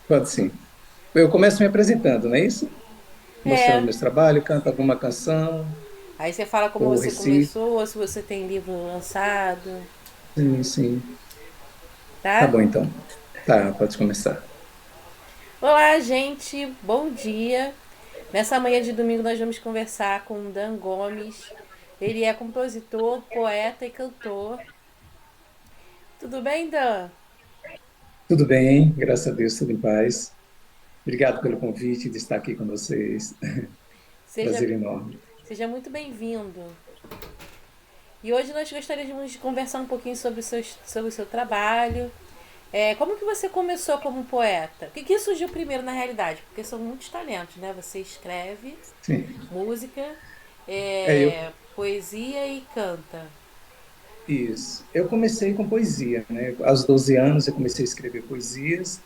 Pode sim. Eu começo me apresentando, não é isso? Mostrando É. meus trabalhos, canto alguma canção, Aí você fala como ou você recito. começou, ou se você tem livro lançado, Sim, sim. Tá tá? bom, então. Tá, pode começar. Olá, gente. Bom dia. Nessa manhã de domingo nós vamos conversar com o Dan Gomes. Ele é compositor, poeta e cantor. Tudo bem, Dan? Tudo bem, graças a Deus, tudo em paz. Obrigado pelo convite de estar aqui com vocês. Seja, Prazer enorme. seja muito bem-vindo. E hoje nós gostaríamos de conversar um pouquinho sobre o seu trabalho. Como que você começou como poeta? O que surgiu primeiro na realidade? Porque são muitos talentos, né? Você escreve Sim. música, Eu, poesia e canta. isso. Eu comecei com poesia, né? Aos 12 anos eu comecei a escrever poesias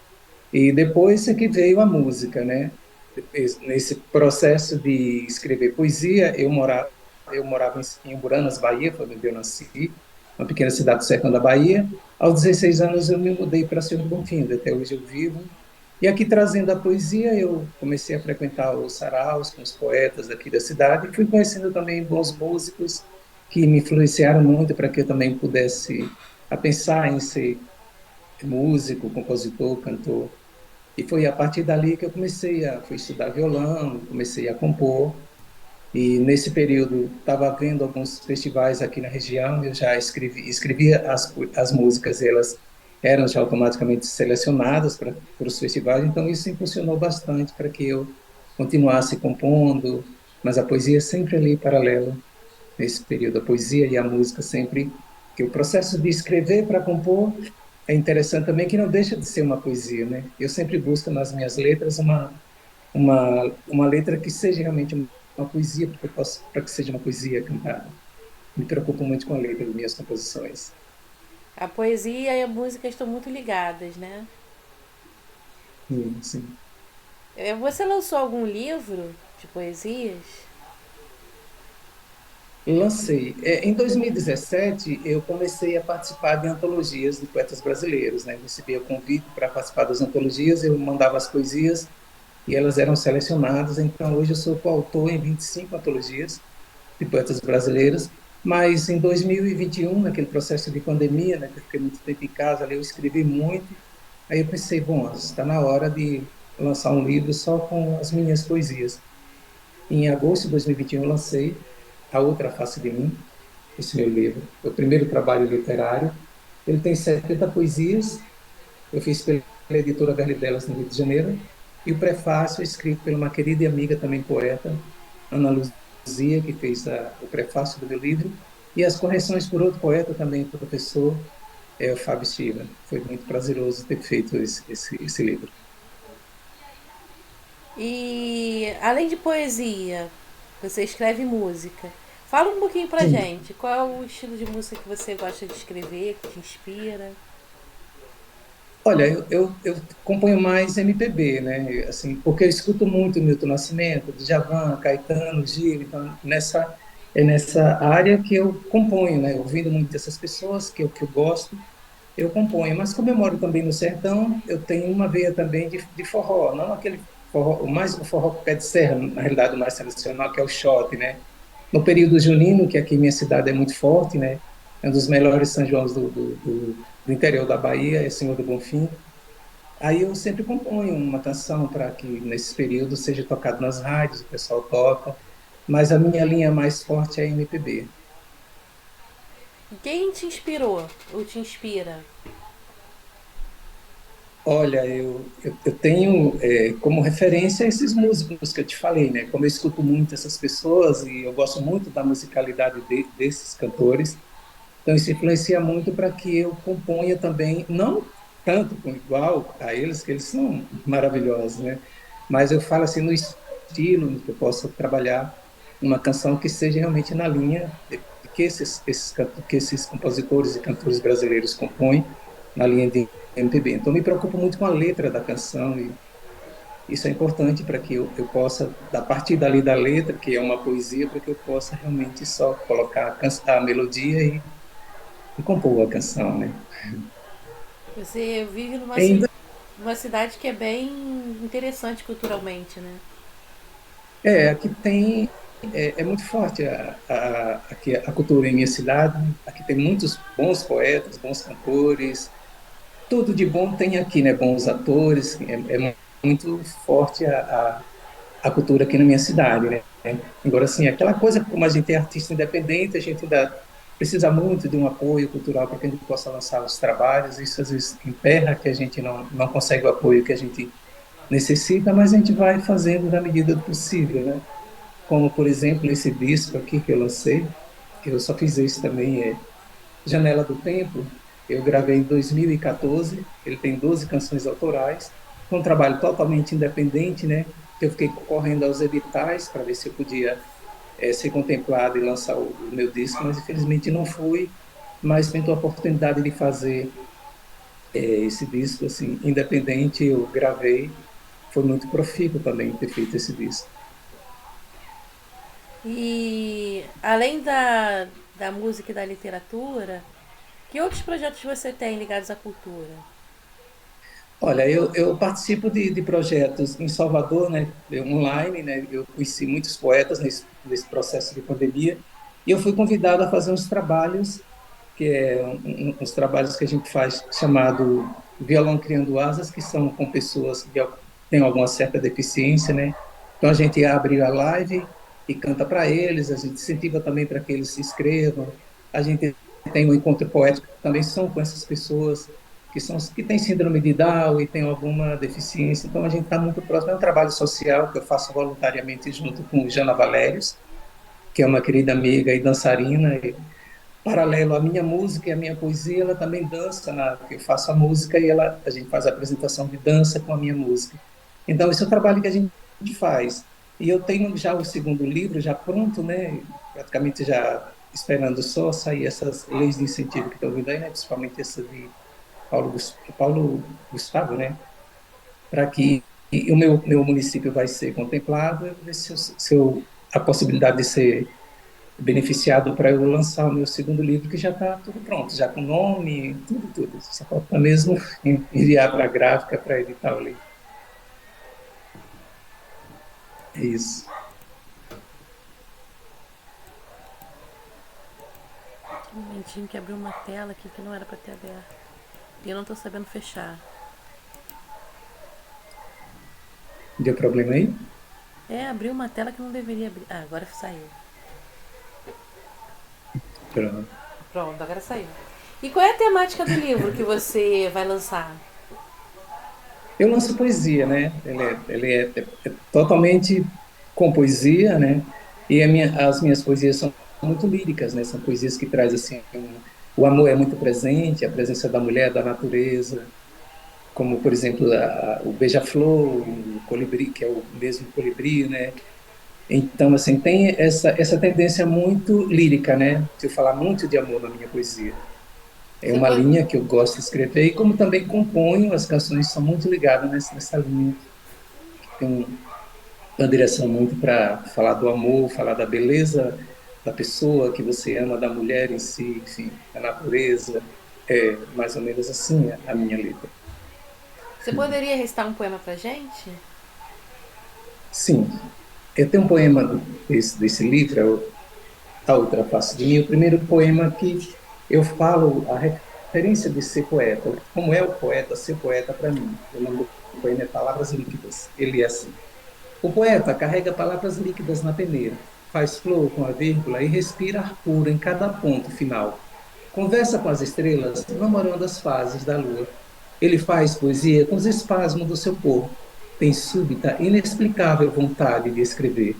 e depois é que veio a música, né? Nesse processo de escrever poesia, eu morava em Umburanas, Bahia, foi onde eu nasci, uma pequena cidade do sertão da Bahia. Aos 16 anos eu me mudei para Senhor do Bonfim, onde até hoje eu vivo. E aqui trazendo a poesia, eu comecei a frequentar os saraus com os poetas daqui da cidade e fui conhecendo também bons músicos que me influenciaram muito para que eu também pudesse a pensar em ser músico, compositor, cantor. E foi a partir dali que eu fui estudar violão, comecei a compor. E nesse período estava havendo alguns festivais aqui na região, eu já escrevia as músicas, e elas eram já automaticamente selecionadas para os festivais, então isso impulsionou bastante para que eu continuasse compondo, mas a poesia sempre ali paralelo nesse período, a poesia e a música sempre, que o processo de escrever para compor é interessante também que não deixa de ser uma poesia, né? Eu sempre busco nas minhas letras uma letra que seja realmente uma poesia, porque eu posso, para que seja uma poesia cantada. Me preocupo muito com a letra das minhas composições. A poesia e a música estão muito ligadas, né? Sim, sim. Você lançou algum livro de poesias? Lancei. Em 2017, eu comecei a participar de antologias de poetas brasileiros, né? Recebi o convite para participar das antologias, eu mandava as poesias e elas eram selecionadas. Então, hoje eu sou coautor em 25 antologias de poetas brasileiros, mas em 2021, naquele processo de pandemia, né, que eu fiquei muito tempo em casa, ali eu escrevi muito, aí eu pensei, bom, está na hora de lançar um livro só com as minhas poesias. Em agosto de 2021 eu lancei A Outra Face de Mim, esse meu livro, é o primeiro trabalho literário. Ele tem 70 poesias, eu fiz pela editora Verle Delas, no Rio de Janeiro, e o prefácio é escrito por uma querida e amiga também poeta, Ana Luzia, que fez o prefácio do meu livro, e as correções por outro poeta também, professor, o Fábio Silva. Foi muito prazeroso ter feito esse livro. E além de poesia, você escreve música. Fala um pouquinho pra Sim. gente. Qual é o estilo de música que você gosta de escrever, que te inspira? Olha, eu componho mais MPB, né? Assim, porque eu escuto muito Milton Nascimento, Djavan, Caetano, Gil, então é nessa área que eu componho, né? Ouvindo muito essas pessoas que eu gosto, eu componho. Mas como eu moro também no sertão, eu tenho uma veia também de forró, não aquele forró, mais o forró pé de serra, na realidade o mais tradicional, que é o shot, né? No período junino, que aqui em minha cidade é muito forte, né? É um dos melhores São Joões do interior da Bahia, é Senhor do Bonfim. Aí eu sempre componho uma canção para que nesse período seja tocado nas rádios, o pessoal toca, mas a minha linha mais forte é MPB. Quem te inspirou ou te inspira? Olha, eu tenho como referência esses músicos que eu te falei, né? Como eu escuto muito essas pessoas e eu gosto muito da musicalidade desses cantores, então isso influencia muito para que eu componha também, não tanto com igual a eles, que eles são maravilhosos, né? Mas eu falo assim no estilo no que eu posso trabalhar uma canção que seja realmente na linha de que que esses compositores e cantores brasileiros compõem na linha de MPB. Então me preocupo muito com a letra da canção e isso é importante para que eu possa, a partir dali da letra, que é uma poesia, para que eu possa realmente só colocar a melodia e compor a canção, né? Você vive numa Ainda, cidade. Uma cidade que é bem interessante culturalmente, né? Aqui tem, é muito forte aqui a cultura em minha cidade. Aqui tem muitos bons poetas, bons cantores, tudo de bom tem aqui, né? Bons atores, é muito forte a cultura aqui na minha cidade, né? Agora, assim, aquela coisa, como a gente é artista independente, a gente ainda precisa muito de um apoio cultural para que a gente possa lançar os trabalhos. Isso às vezes emperra que a gente não consegue o apoio que a gente necessita, mas a gente vai fazendo na medida do possível, né? Como, por exemplo, esse disco aqui que eu lancei, que eu só fiz isso também, Janela do Tempo. Eu gravei em 2014, ele tem 12 canções autorais, foi um trabalho totalmente independente, né? Eu fiquei concorrendo aos editais para ver se eu podia ser contemplado e lançar o meu disco, mas infelizmente não fui, mas tendo a oportunidade de fazer esse disco assim independente, eu gravei, foi muito profícuo também ter feito esse disco. E além da música e da literatura, que outros projetos você tem ligados à cultura? Olha, eu participo de projetos em Salvador, né, online, né, eu conheci muitos poetas nesse processo de pandemia, e eu fui convidado a fazer uns trabalhos, que é uns trabalhos que a gente faz chamado Violão Criando Asas, que são com pessoas que têm alguma certa deficiência, né, então a gente abre a live e canta para eles, a gente incentiva também para que eles se inscrevam, a gente tem um encontro poético que também são com essas pessoas, que são os que têm síndrome de Down e têm alguma deficiência. Então, a gente está muito próximo. É um trabalho social que eu faço voluntariamente junto com Jana Valérios, que é uma querida amiga e dançarina. E, paralelo à minha música e à minha poesia, ela também dança, eu faço a música e a gente faz a apresentação de dança com a minha música. Então, esse é o trabalho que a gente faz. E eu tenho já o segundo livro já pronto, né? Praticamente já esperando só sair essas leis de incentivo que estão vindo aí, né? Principalmente essa de Paulo Gustavo, né? Para que o meu município vai ser contemplado, eu ver a possibilidade de ser beneficiado para eu lançar o meu segundo livro, que já está tudo pronto, já com nome, tudo, tudo. Só falta mesmo enviar para a gráfica para editar o livro. É isso. Um momentinho que abriu uma tela aqui que não era para ter aberto. E eu não tô sabendo fechar. Deu problema aí? É, abriu uma tela que não deveria abrir. Ah, agora saiu. Pronto. Pronto, agora saiu. E qual é a temática do livro que você vai lançar? Eu lanço poesia, né? Ele é totalmente com poesia, né? E as minhas poesias são muito líricas, né? São poesias que traz assim o amor é muito presente, a presença da mulher, da natureza, como por exemplo o beija-flor, o colibri, que é o mesmo colibri, né? Então assim tem essa tendência muito lírica, né? De eu falar muito de amor na minha poesia. É Você uma pode... linha que eu gosto de escrever e como também componho, as canções são muito ligadas nessa linha, que tem uma direção muito para falar do amor, falar da beleza da pessoa que você ama, da mulher em si, enfim, da natureza. É mais ou menos assim a minha letra. Você poderia recitar um poema pra gente? Sim, eu tenho um poema desse livro, A Outra Face de Mim, o primeiro poema que eu falo a referência de ser poeta, como é o poeta, ser poeta para mim. O nome do poema é Palavras Líquidas. Ele é assim: o poeta carrega palavras líquidas na peneira, faz flor com a vírgula e respira ar puro em cada ponto final. Conversa com as estrelas, namorando as fases da lua. Ele faz poesia com os espasmos do seu corpo. Tem súbita, inexplicável vontade de escrever.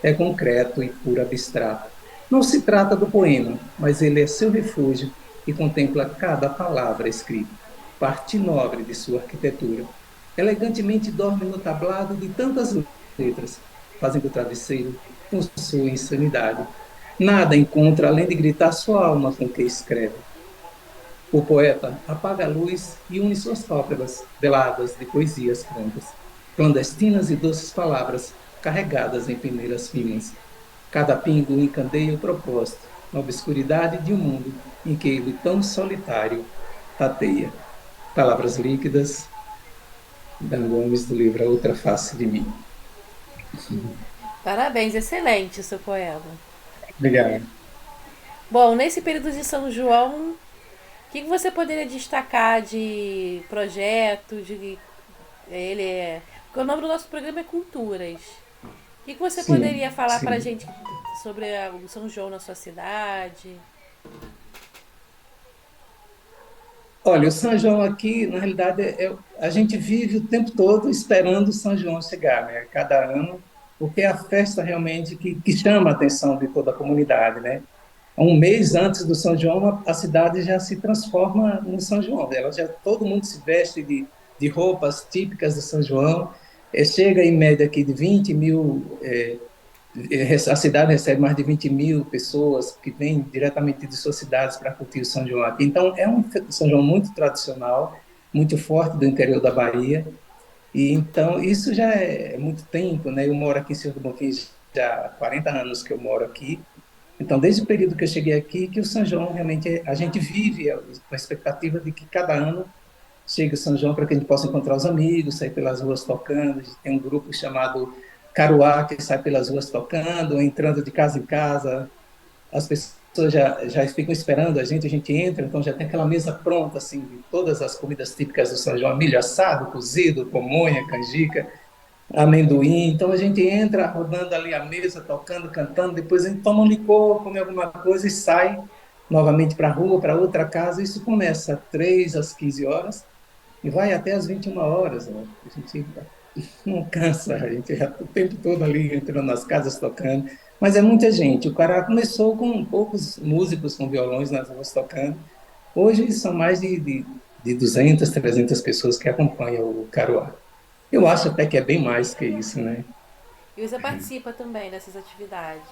É concreto e puro abstrato. Não se trata do poema, mas ele é seu refúgio e contempla cada palavra escrita, parte nobre de sua arquitetura. Elegantemente dorme no tablado de tantas letras, fazendo o travesseiro com sua insanidade. Nada encontra além de gritar sua alma com o que escreve. O poeta apaga a luz e une suas pálpebras, veladas de poesias prontas, clandestinas e doces palavras, carregadas em peneiras finas. Cada pingo encandeia o propósito, na obscuridade de um mundo em que ele tão solitário tateia. Palavras líquidas, Dan Gomes, do livro A Outra Face de Mim. Parabéns, excelente o seu poema. Obrigado. Bom, nesse período de São João, o que você poderia destacar de projetos? Ele é. Porque o nome do nosso programa é Culturas. O que você poderia Sim, falar pra sim. gente sobre o São João na sua cidade? Olha, o São João aqui, na realidade, a gente vive o tempo todo esperando o São João chegar, né? Cada ano, porque é a festa realmente que chama a atenção de toda a comunidade, né? Um mês antes do São João, a cidade já se transforma no São João. Ela já, todo mundo se veste de roupas típicas do São João. Chega em média aqui de 20 mil a cidade recebe mais de 20 mil pessoas que vêm diretamente de suas cidades para curtir o São João aqui. Então, é um São João muito tradicional, muito forte do interior da Bahia. E então, isso já é muito tempo, né? Eu moro aqui em Senhor do Bonfim já há 40 anos que eu moro aqui. Então, desde o período que eu cheguei aqui, que o São João realmente a gente vive com a expectativa de que cada ano chegue o São João para que a gente possa encontrar os amigos, sair pelas ruas tocando. A gente tem um grupo chamado Caruá, que sai pelas ruas tocando, entrando de casa em casa. As pessoas já ficam esperando a gente entra, então já tem aquela mesa pronta, assim, de todas as comidas típicas do São João, milho assado, cozido, pamonha, canjica, amendoim. Então a gente entra rodando ali a mesa, tocando, cantando, depois a gente toma um licor, come alguma coisa e sai novamente para a rua, para outra casa. Isso começa às 3 às 15 horas e vai até às 21 horas. Né? A gente não cansa, a gente já o tempo todo ali entrando nas casas tocando. Mas é muita gente. O Cará começou com poucos músicos com violões nas ruas tocando. Hoje são mais de 200, 300 pessoas que acompanham o Caruá. Eu acho até que é bem mais que isso, né? E você participa também dessas atividades.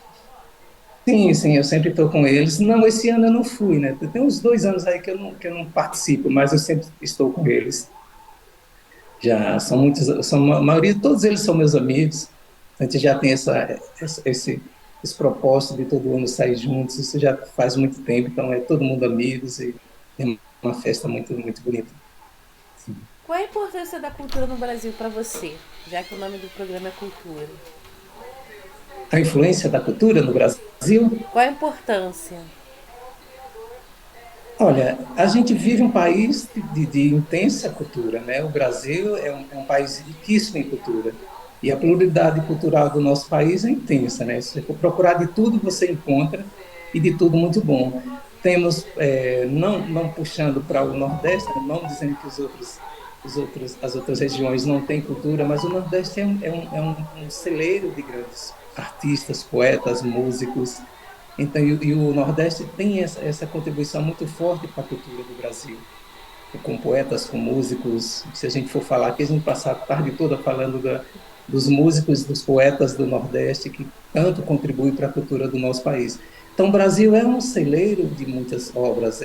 Sim, sim, eu sempre estou com eles. Não, esse ano eu não fui, né? Tem uns 2 anos aí que eu não participo, mas eu sempre estou com eles. Já são muitos, a maioria, todos eles são meus amigos. A gente já tem esse propósito de todo ano sair juntos. Isso já faz muito tempo, então é todo mundo amigos e é uma festa muito, muito bonita. Qual a importância da cultura no Brasil para você? Já que o nome do programa é Cultura. A influência da cultura no Brasil. Qual a importância? Olha, a gente vive um país de intensa cultura, né? O Brasil é um país riquíssimo em cultura. E a pluralidade cultural do nosso país é intensa, né? Se você for procurar de tudo, você encontra, e de tudo muito bom. Temos, não puxando para o Nordeste, né? Não dizendo que as outras regiões não têm cultura, mas o Nordeste é um celeiro de grandes artistas, poetas, músicos, então, e o Nordeste tem essa contribuição muito forte para a cultura do Brasil, com poetas, com músicos. Se a gente for falar aqui, a gente passa a tarde toda falando dos músicos, dos poetas do Nordeste, que tanto contribuem para a cultura do nosso país. Então, o Brasil é um celeiro de muitas obras.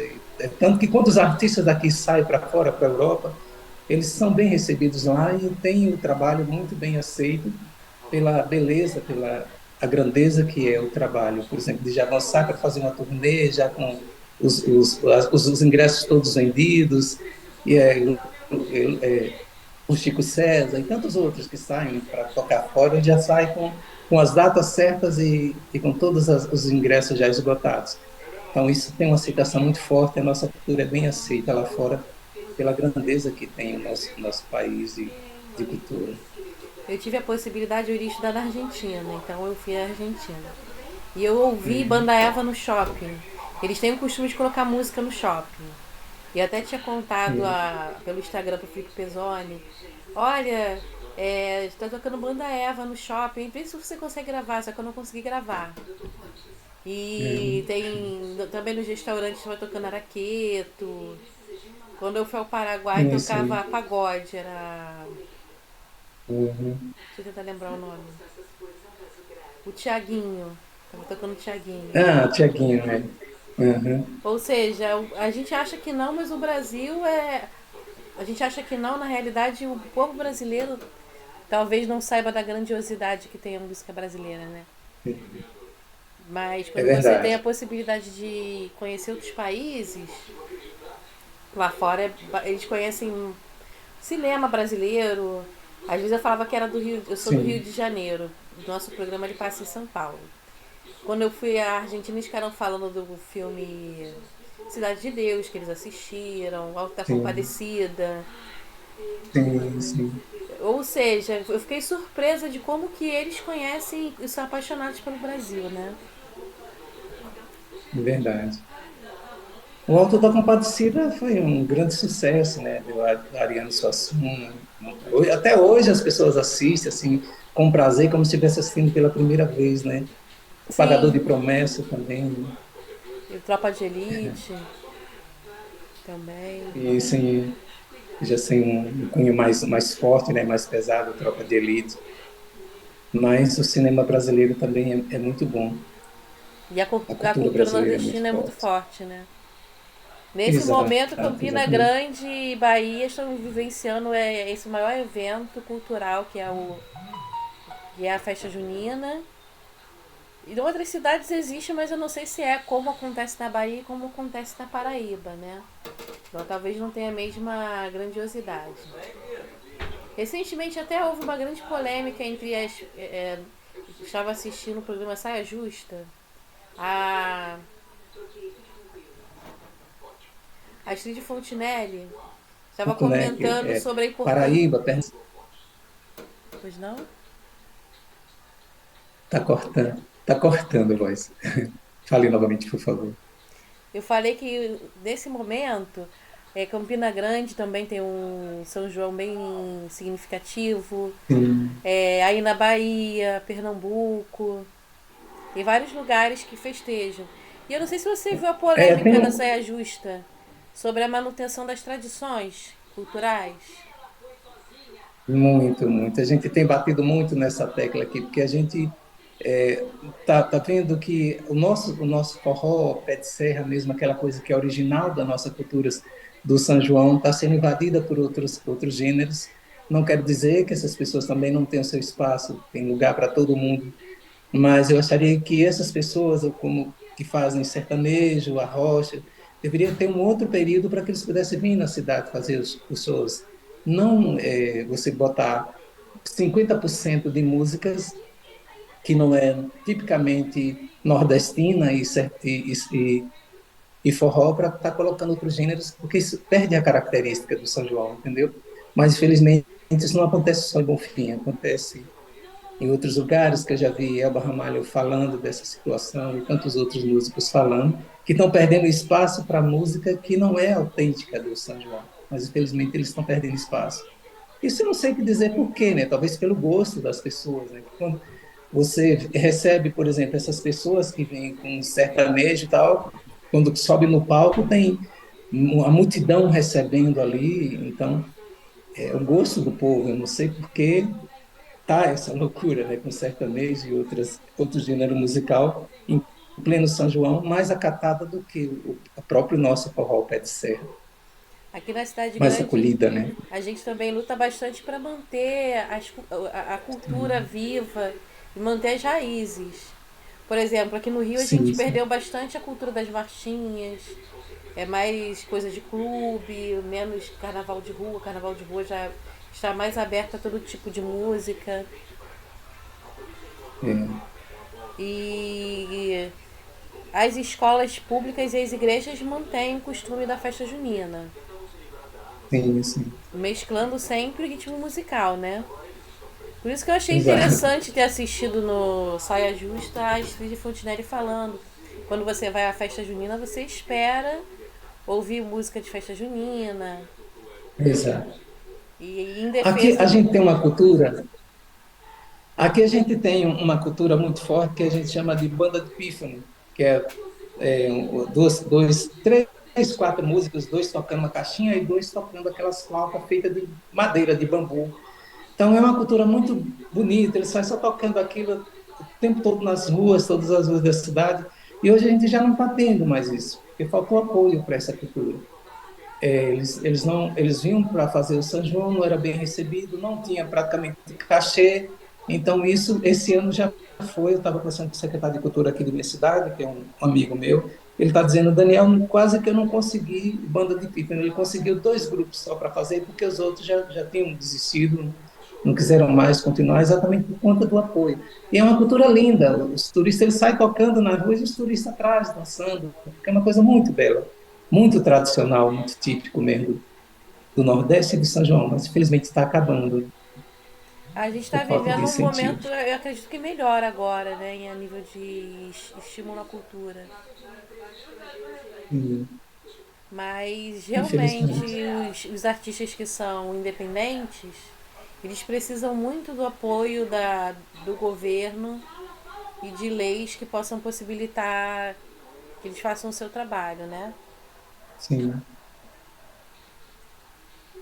Tanto que quando os artistas daqui saem para fora, para a Europa, eles são bem recebidos lá e têm o trabalho muito bem aceito pela beleza, pela a grandeza que é o trabalho, por exemplo, de já avançar para fazer uma turnê, já com os ingressos todos vendidos, e o Chico César e tantos outros que saem para tocar fora, já sai com as datas certas e com todos os ingressos já esgotados. Então, isso tem uma aceitação muito forte, a nossa cultura é bem aceita lá fora pela grandeza que tem o nosso país de cultura. Eu tive a possibilidade de eu ir estudar na Argentina, então eu fui à Argentina. E eu ouvi Banda Uhum. Eva no shopping. Eles têm o costume de colocar música no shopping. E até tinha contado pelo Instagram pro Felipe Pezzoni. Olha, está tocando Banda Eva no shopping. Vê se você consegue gravar, só que eu não consegui gravar. E Uhum. tem também nos restaurantes estava tocando araqueto. Quando eu fui ao Paraguai É isso tocava aí. pagode, era. Uhum. Deixa eu tentar lembrar o nome. O Tiaguinho. Tava tocando Tiaguinho. Ah, Tiaguinho, né? Uhum. Ou seja, a gente acha que não, mas o Brasil é. A gente acha que não, na realidade o povo brasileiro talvez não saiba da grandiosidade que tem a música brasileira, né? Mas É quando você tem a verdade. possibilidade de conhecer outros países, lá fora eles conhecem cinema brasileiro. Às vezes eu falava que era do Rio, eu sou do Rio sim, de Janeiro. O nosso programa ele passa em São Paulo. Quando eu fui à Argentina, eles ficaram falando do filme Cidade de Deus, que eles assistiram, Alto da sim, Compadecida. sim, sim, Ou seja, eu fiquei surpresa de como que eles conhecem e são apaixonados pelo Brasil, né? é verdade. O Alto da Compadecida foi um grande sucesso, né, do Ariano Suassuna. Até hoje as pessoas assistem, assim, com prazer, como se estivesse assistindo pela primeira vez, né? O Pagador Sim, de Promessa também, né? e Tropa de Elite também. E, sim, já sem um cunho mais forte, né, mais pesado, Tropa de Elite. Mas o cinema brasileiro também é muito bom. E A a cultura cultura brasileira é muito nordestina é muito forte. forte, né? Nesse Exato, momento, Campina exatamente. Grande e Bahia estão vivenciando esse maior evento cultural que é a festa junina. E em outras cidades existe, mas eu não sei se é como acontece na Bahia e como acontece na Paraíba, né? Então talvez não tenha a mesma grandiosidade. Recentemente até houve uma grande polêmica entre as. Estava assistindo o programa Saia Justa. A Astrid Fontinelli estava Muito, né? comentando sobre a importância. Paraíba, Pois não? tá cortando a voz. Fale novamente, por favor. Eu falei que nesse momento Campina Grande também tem um São João bem significativo. Sim. Aí na Bahia, Pernambuco, tem vários lugares que festejam. E eu não sei se você viu a Tem polêmica da Saia Justa sobre a manutenção das tradições culturais. muito, muito. A gente tem batido muito nessa tecla aqui, porque a gente tá vendo que o nosso forró, pé de serra mesmo, aquela coisa que é original da nossa cultura do São João, está sendo invadida por outros gêneros. Não quero dizer que essas pessoas também não têm o seu espaço, tem lugar para todo mundo, mas eu acharia que essas pessoas, ou como que fazem sertanejo, arrocha, deveria ter um outro período para que eles pudessem vir na cidade fazer os shows. Não você botar 50% de músicas que não é tipicamente nordestina e forró para estar colocando outros gêneros, porque isso perde a característica do São João, entendeu? Mas, infelizmente, isso não acontece só em Bonfim, acontece em outros lugares que eu já vi Elba Ramalho falando dessa situação e tantos outros músicos falando, que estão perdendo espaço para música que não é autêntica do São João, mas infelizmente eles estão perdendo espaço. Isso eu não sei o que dizer por quê, né? Talvez pelo gosto das pessoas, né? Quando você recebe, por exemplo, essas pessoas que vêm com sertanejo e tal, quando sobe no palco tem uma multidão recebendo ali, então é o gosto do povo. Eu não sei por que tá essa loucura, né, com sertanejo e outros gênero musical em pleno São João, mais acatada do que o próprio nosso forró pé de serra, Aqui na cidade mais grande, acolhida, né? a gente também luta bastante para manter a cultura viva e manter as raízes. Por exemplo, aqui no Rio a gente Sim, sim. perdeu bastante a cultura das marchinhas, é mais coisa de clube, menos carnaval de rua. Carnaval de rua já está mais aberto a todo tipo de música. É, E as escolas públicas e as igrejas mantêm o costume da festa junina, sim, sim. mesclando sempre o ritmo musical, né? Por isso que eu achei Exato. interessante ter assistido no Saia Justa a Astrid Fontinelli falando. Quando você vai à festa junina, você espera ouvir música de festa junina. Exato. E em Aqui defesa a do. gente tem uma cultura, aqui a gente tem uma cultura muito forte que a gente chama de banda de pífano, que três, quatro músicos, dois tocando uma caixinha e dois tocando aquelas flautas feitas de madeira, de bambu. Então é uma cultura muito bonita, eles saem só tocando aquilo o tempo todo nas ruas, todas as ruas da cidade, e hoje a gente já não está tendo mais isso, porque faltou apoio para essa cultura. Eles vinham para fazer o São João, não era bem recebido, não tinha praticamente cachê, então esse ano já foi, eu estava conversando com o secretário de Cultura aqui da minha cidade, que é um amigo meu, Ele está dizendo, Daniel, quase que eu não consegui banda de pífano. Ele conseguiu dois grupos só para fazer, porque os outros já tinham desistido, não quiseram mais continuar, exatamente por conta do apoio. E é uma cultura linda. Os turistas eles saem tocando na rua e os turistas atrás, dançando, porque é uma coisa muito bela, muito tradicional, muito típico mesmo do Nordeste e de São João, mas infelizmente está acabando A gente está por falta de vivendo um incentivo. momento, eu acredito que melhor agora, né, a nível de estímulo à cultura. Hum, Mas realmente Infelizmente. os artistas que são independentes, eles precisam muito do apoio do governo e de leis que possam possibilitar que eles façam o seu trabalho, né? Sim.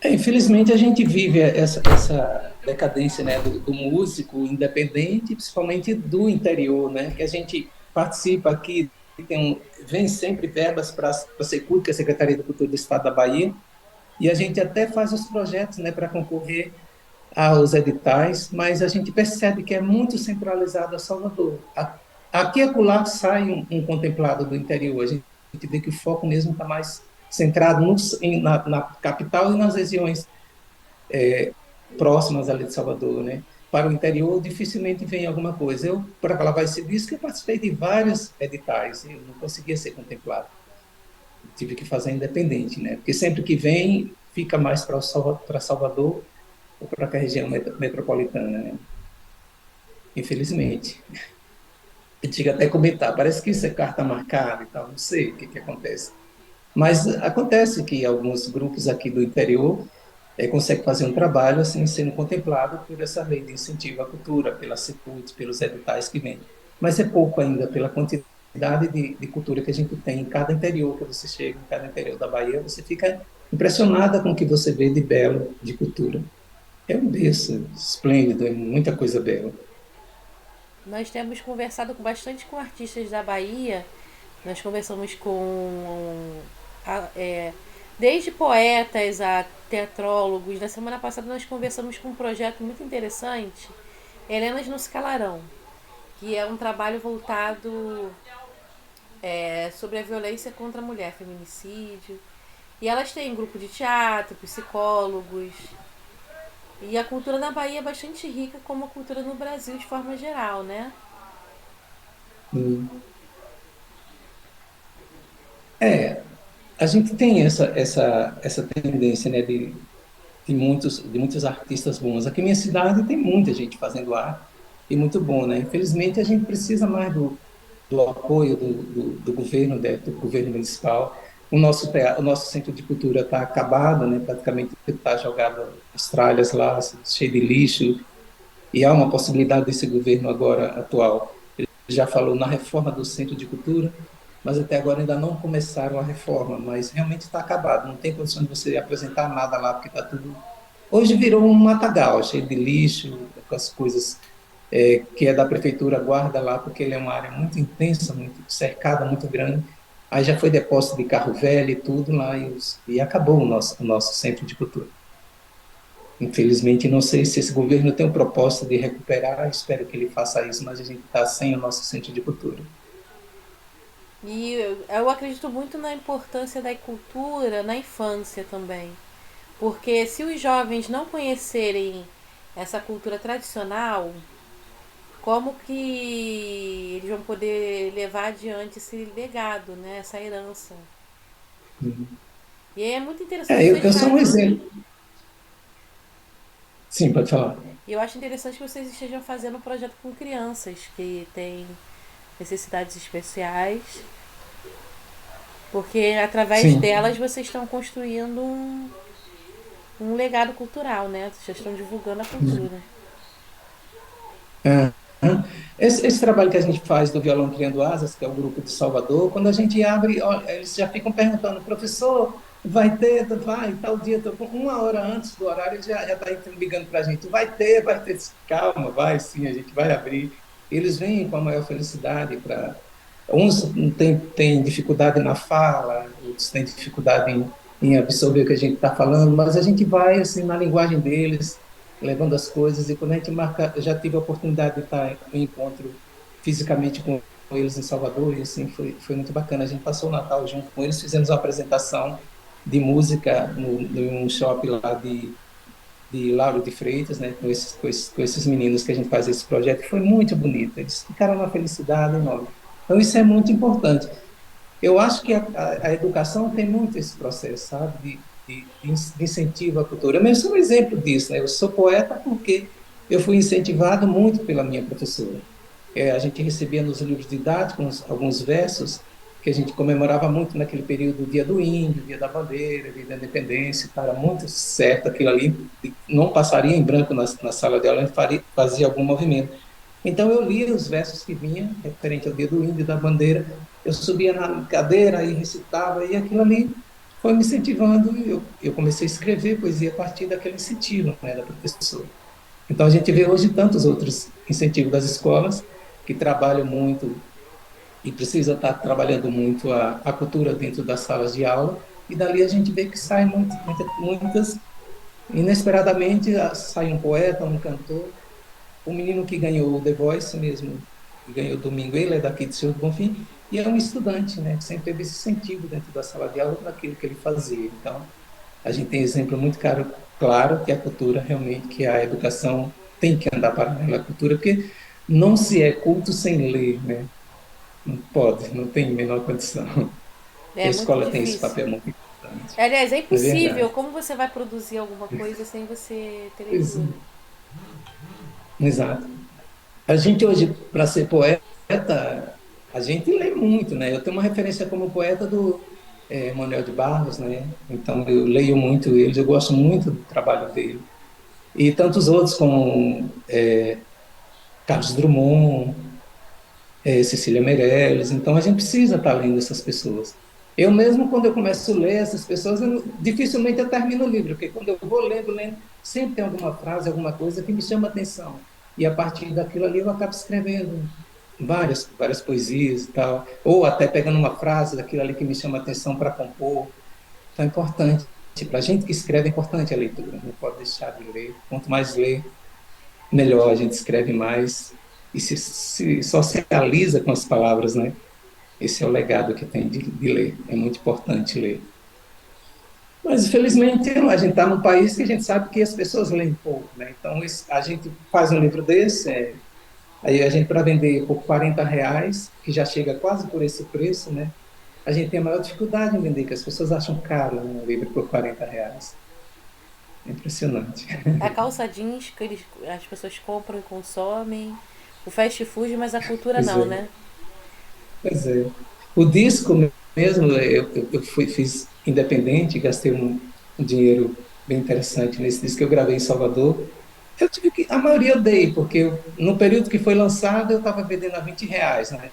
Infelizmente, a gente vive essa decadência, né, do músico independente, principalmente do interior, né, que a gente participa aqui, vem sempre verbas para a Secult, que é a Secretaria da Cultura do Estado da Bahia, e a gente até faz os projetos, né, para concorrer aos editais, mas a gente percebe que é muito centralizado a Salvador. Aqui e acolá sai um contemplado do interior, a gente vê que o foco mesmo está mais centrado na capital e nas regiões próximas ali de Salvador, né? Para o interior, dificilmente vem alguma coisa. Eu, para falar vai ser disso, que eu participei de vários editais, e eu não conseguia ser contemplado. Tive que fazer independente, né? Porque sempre que vem, fica mais para Salvador ou para a região metropolitana, né? Infelizmente. Eu tinha até comentar, parece que isso é carta marcada e tal, não sei o que que acontece. Mas acontece que alguns grupos aqui do interior conseguem fazer um trabalho assim, sendo contemplado por essa lei de incentivo à cultura, pela Secult, pelos editais que vêm. Mas é pouco ainda pela quantidade de cultura que a gente tem em cada interior que você chega, em cada interior da Bahia, você fica impressionada com o que você vê de belo, de cultura. É um berço esplêndido, é muita coisa bela. Nós temos conversado bastante com artistas da Bahia. Nós conversamos com desde poetas a teatrólogos. Na semana passada nós conversamos com um projeto muito interessante, Helenas no Escalarão, que é um trabalho voltado sobre a violência contra a mulher, feminicídio. E elas têm grupo de teatro, psicólogos. E a cultura na Bahia é bastante rica, como a cultura no Brasil de forma geral, né? Hum. É, a gente tem essa tendência, né, de muitos artistas bons. Aqui em minha cidade tem muita gente fazendo arte e muito bom, né? Infelizmente, a gente precisa mais do apoio do governo, do governo municipal. O nosso centro de cultura está acabado, né? Praticamente está jogado as tralhas lá, cheio de lixo, e há uma possibilidade desse governo agora atual. Ele já falou na reforma do centro de cultura, mas até agora ainda não começaram a reforma, mas realmente está acabado, não tem condição de você apresentar nada lá, porque está tudo. Hoje virou um matagal, cheio de lixo, com as coisas que é da prefeitura, guarda lá, porque ele é uma área muito intensa, muito cercada, muito grande. Aí já foi depósito de carro velho e tudo lá, e acabou o nosso centro de cultura. Infelizmente, não sei se esse governo tem o propósito de recuperar, espero que ele faça isso, mas a gente está sem o nosso centro de cultura. E eu acredito muito na importância da cultura na infância também. Porque se os jovens não conhecerem essa cultura tradicional, como que eles vão poder levar adiante esse legado, né? Essa herança? Uhum. E aí é muito interessante Eu vocês sou um fazem. exemplo. Sim, pode falar. E eu acho interessante que vocês estejam fazendo um projeto com crianças que têm necessidades especiais, porque através Sim. delas vocês estão construindo um legado cultural, né? Vocês estão divulgando a cultura. Aham. Esse trabalho que a gente faz do Violão Criando Asas, que é o grupo de Salvador, quando a gente abre, ó, eles já ficam perguntando, professor, vai, tal dia, uma hora antes do horário, ele já está ligando para a gente, vai ter, calma, vai sim, a gente vai abrir. Eles vêm com a maior felicidade para. Uns têm dificuldade na fala, outros têm dificuldade em absorver o que a gente está falando, mas a gente vai assim na linguagem deles, levando as coisas, e quando a gente marca, eu já tive a oportunidade de estar em encontro fisicamente com eles em Salvador e assim foi muito bacana. A gente passou o Natal junto com eles, fizemos uma apresentação de música num shopping lá de Lauro de Freitas, né, com esses meninos que a gente faz esse projeto, foi muito bonito. Eles ficaram uma felicidade enorme. Então, isso é muito importante. Eu acho que a educação tem muito esse processo, sabe, de incentivo à cultura. Eu mesmo sou um exemplo disso, né? Eu sou poeta porque eu fui incentivado muito pela minha professora. A gente recebia nos livros didáticos alguns versos que a gente comemorava muito naquele período, o Dia do Índio, o Dia da Bandeira, o Dia da Independência, era muito certo aquilo ali, não passaria em branco na sala de aula, a gente fazia algum movimento. Então eu lia os versos que vinham, referente ao Dia do Índio, da Bandeira, eu subia na cadeira e recitava, e aquilo ali foi me incentivando, e eu comecei a escrever poesia a partir daquele incentivo, né, da professora. Então a gente vê hoje tantos outros incentivos das escolas que trabalham muito e precisa estar trabalhando muito a cultura dentro das salas de aula, e dali a gente vê que saem muitas, inesperadamente, sai um poeta, um cantor, o menino que ganhou o The Voice mesmo, que ganhou domingo, ele é daqui de Senhor do Bonfim, e é um estudante, né, que sempre teve esse incentivo dentro da sala de aula para aquilo que ele fazia. Então, a gente tem exemplo muito claro que a cultura realmente, que a educação tem que andar paralela à cultura, porque não se é culto sem ler, né? Não pode, não tem a menor condição. E a É muito escola tem esse difícil. papel muito importante. Aliás, é É impossível. verdade. Como você vai produzir alguma coisa sem você ter Pois leitura? é. Exato. A gente hoje, para ser poeta, a gente lê muito, né? Eu tenho uma referência como poeta do Manuel de Barros, né? Então eu leio muito eles, eu gosto muito do trabalho dele. E tantos outros como Carlos Drummond, Cecília Meirelles. Então a gente precisa estar lendo essas pessoas. Eu mesmo, quando eu começo a ler essas pessoas, dificilmente eu termino o livro, porque quando eu vou lendo, sempre tem alguma frase, alguma coisa que me chama a atenção. E a partir daquilo ali eu acabo escrevendo várias poesias e tal, ou até pegando uma frase daquilo ali que me chama a atenção para compor. Então é importante. Para a gente que escreve, é importante a leitura, não pode deixar de ler. Quanto mais lê, melhor a gente escreve mais e se socializa com as palavras, né? Esse é o legado que tem de ler. É muito importante ler. Mas, infelizmente, a gente está num país que a gente sabe que as pessoas leem pouco, né? Então, a gente faz um livro desse, aí a gente, para vender por R$ 40, que já chega quase por esse preço, né? A gente tem a maior dificuldade em vender, que as pessoas acham caro, né, um livro por R$ 40. É impressionante. A calça jeans que as pessoas compram e consomem. O fast food, mas a cultura Pois não, é. né? Pois é. O disco mesmo, fiz independente, gastei um dinheiro bem interessante nesse disco que eu gravei em Salvador. Eu tive que, a maioria eu dei, porque no período que foi lançado eu estava vendendo a R$ 20, né?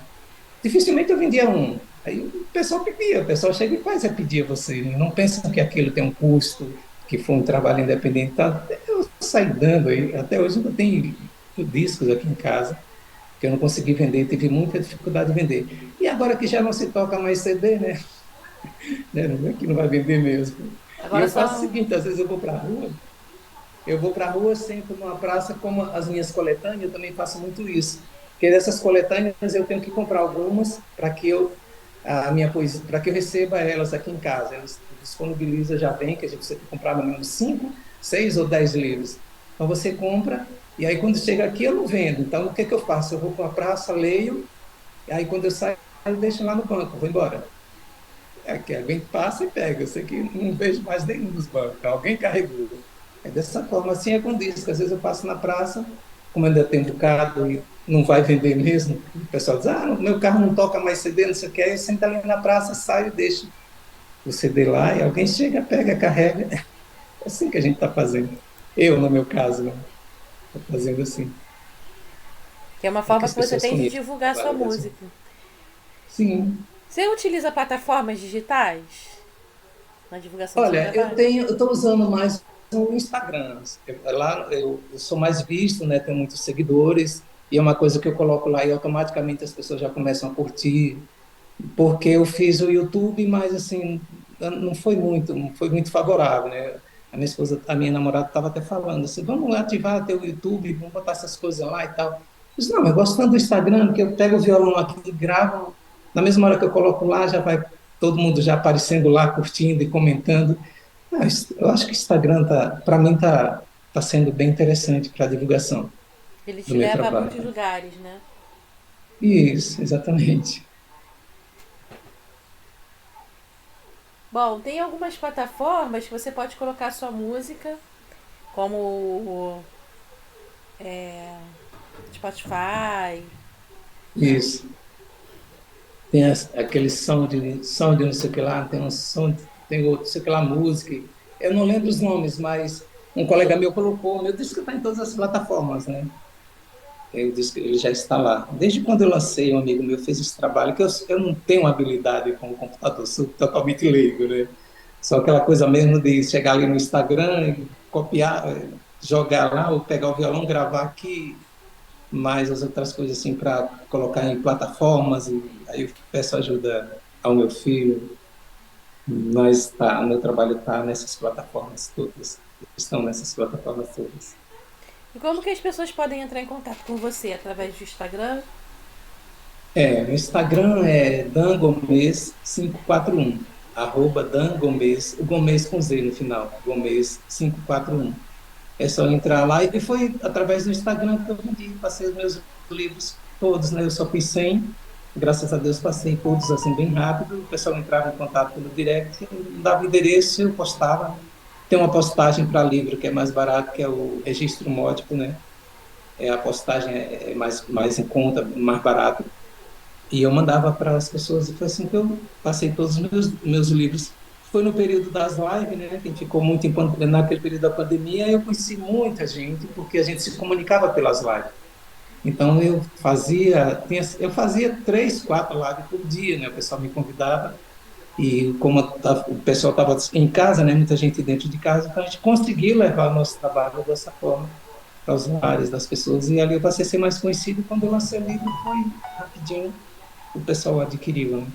Dificilmente eu vendia um. Aí o pessoal pedia, o pessoal chega e faz a pedir a você, né? Não pensa que aquilo tem um custo, que foi um trabalho independente. Tá? Eu saí dando aí, até hoje ainda tem discos aqui em casa que eu não consegui vender, tive muita dificuldade de vender. E agora que já não se toca mais CD, né? Não é que não vai vender mesmo. E Agora eu faço o só. seguinte, às vezes eu vou para a rua, sento numa praça, como as minhas coletâneas, eu também faço muito isso. Porque dessas coletâneas eu tenho que comprar algumas para que eu a minha poesia, para que eu receba elas aqui em casa. Eles disponibilizam, já vem, que a gente precisa comprar no mínimo 5, 6 ou 10 livros. Então você compra, e aí quando chega aqui eu não vendo. Então o que é que eu faço? Eu vou para a praça, leio, e aí quando eu saio, eu deixo lá no banco, vou embora. É que alguém passa e pega. Eu sei que não vejo mais nenhum dos bancos. Alguém carregou. É dessa forma. Assim é com disco. Às vezes eu passo na praça, como ainda tem um bocado e não vai vender mesmo. O pessoal diz, meu carro não toca mais CD, não sei o que. Aí eu sento ali na praça, saio e deixo o CD lá e alguém chega, pega, carrega. É assim que a gente está fazendo. Eu, no meu caso, né? Estou fazendo assim, Que é uma para que forma as que você pessoas tem de conheçam o divulgar a sua trabalho mesmo. música. Sim. Você utiliza plataformas digitais na divulgação do seu Olha, trabalho? eu estou usando mais o Instagram. Lá eu sou mais visto, né? Tenho muitos seguidores e é uma coisa que eu coloco lá e automaticamente as pessoas já começam a curtir, porque eu fiz o YouTube, mas assim não foi muito favorável, né? A minha namorada estava até falando assim, vamos lá ativar teu YouTube, vamos botar essas coisas lá e tal. Disse, não, eu gosto tanto do Instagram, que eu pego o violão aqui e gravo, na mesma hora que eu coloco lá, já vai todo mundo já aparecendo lá, curtindo e comentando. Ah, eu acho que o Instagram, para mim, tá sendo bem interessante para a divulgação Ele do te meu leva a muitos trabalho. lugares, né? Isso, exatamente. Bom, tem algumas plataformas que você pode colocar sua música, como o Spotify. Isso. Tem aquele som de não sei o que lá, tem um som, tem outro, não sei o que lá, música. Eu não lembro os nomes, mas um colega meu colocou, meu disco está em todas as plataformas, né? Eu disse que ele já está lá. Desde quando eu lancei, um amigo meu fez esse trabalho, que eu não tenho habilidade com o computador, sou totalmente leigo, né? Só aquela coisa mesmo de chegar ali no Instagram e copiar, jogar lá, ou pegar o violão, gravar aqui, mais as outras coisas assim para colocar em plataformas, e aí eu peço ajuda ao meu filho, mas tá, o meu trabalho está nessas plataformas todas, estão nessas plataformas todas. E como que as pessoas podem entrar em contato com você? Através do Instagram? No Instagram é Dan Gomes 541, arroba Dan Gomes, o Gomes com Z no final, Gomes 541. É só entrar lá, e foi através do Instagram que eu vendi, passei os meus livros todos, né? Eu só fiz 100, graças a Deus passei todos assim bem rápido, o pessoal entrava em contato pelo direct, dava o endereço, eu postava. Tem uma postagem para livro que é mais barato, que é o registro módico, né? A postagem é mais em conta, mais barato. E eu mandava para as pessoas, e foi assim que eu passei todos os meus livros. Foi no período das lives, né? Que ficou muito naquele período da pandemia, eu conheci muita gente, porque a gente se comunicava pelas lives. Então eu fazia 3, 4 lives por dia, né? O pessoal me convidava, e como o pessoal estava em casa, né? Muita gente dentro de casa, então a gente conseguiu levar o nosso trabalho dessa forma para os lares das pessoas. E ali eu passei a ser mais conhecido. Quando eu lancei o livro, foi rapidinho, o pessoal adquiriu, né?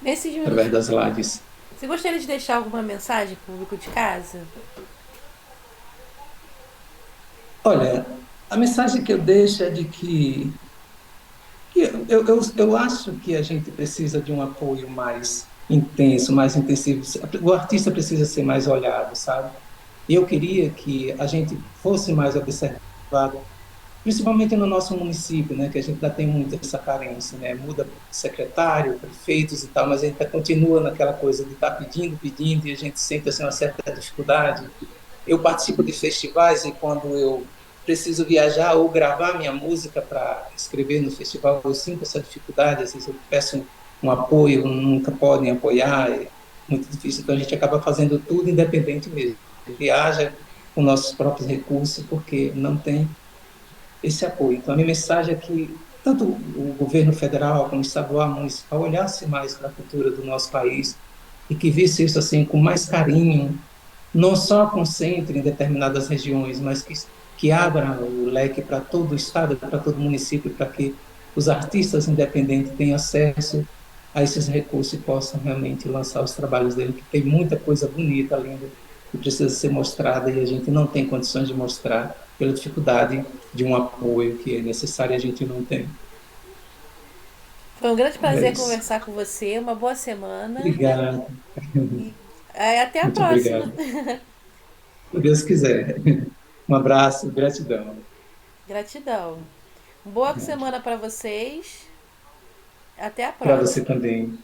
Nesses minutos, Através das lives. você gostaria de deixar alguma mensagem pro público de casa? Olha, a mensagem que eu deixo é de que eu acho que a gente precisa de um apoio mais intenso, mais intensivo. O artista precisa ser mais olhado, sabe? E eu queria que a gente fosse mais observado, principalmente no nosso município, né, que a gente ainda tem muito essa carência, né, muda secretário, prefeitos e tal, mas a gente continua naquela coisa de estar pedindo, pedindo, e a gente sente assim, uma certa dificuldade. Eu participo de festivais, e quando eu preciso viajar ou gravar minha música para escrever no festival, eu sinto essa dificuldade, às vezes eu peço um apoio, nunca podem apoiar, é muito difícil, então a gente acaba fazendo tudo independente mesmo. Viaja com nossos próprios recursos, porque não tem esse apoio. Então, a minha mensagem é que tanto o governo federal como o estadual, municipal, olhasse mais para a cultura do nosso país e que visse isso assim com mais carinho, não só concentre em determinadas regiões, mas que abra o leque para todo o estado, para todo o município, para que os artistas independentes tenham acesso a esses recursos e possam realmente lançar os trabalhos dele, que tem muita coisa bonita, linda, que precisa ser mostrada, e a gente não tem condições de mostrar pela dificuldade de um apoio que é necessário, e a gente não tem. Foi um grande É prazer isso. conversar com você. Uma boa semana. Obrigado. E até a Muito próxima. obrigado. Se Deus quiser. Um abraço, gratidão. Gratidão. Boa semana para vocês. Até a Para você próxima. também.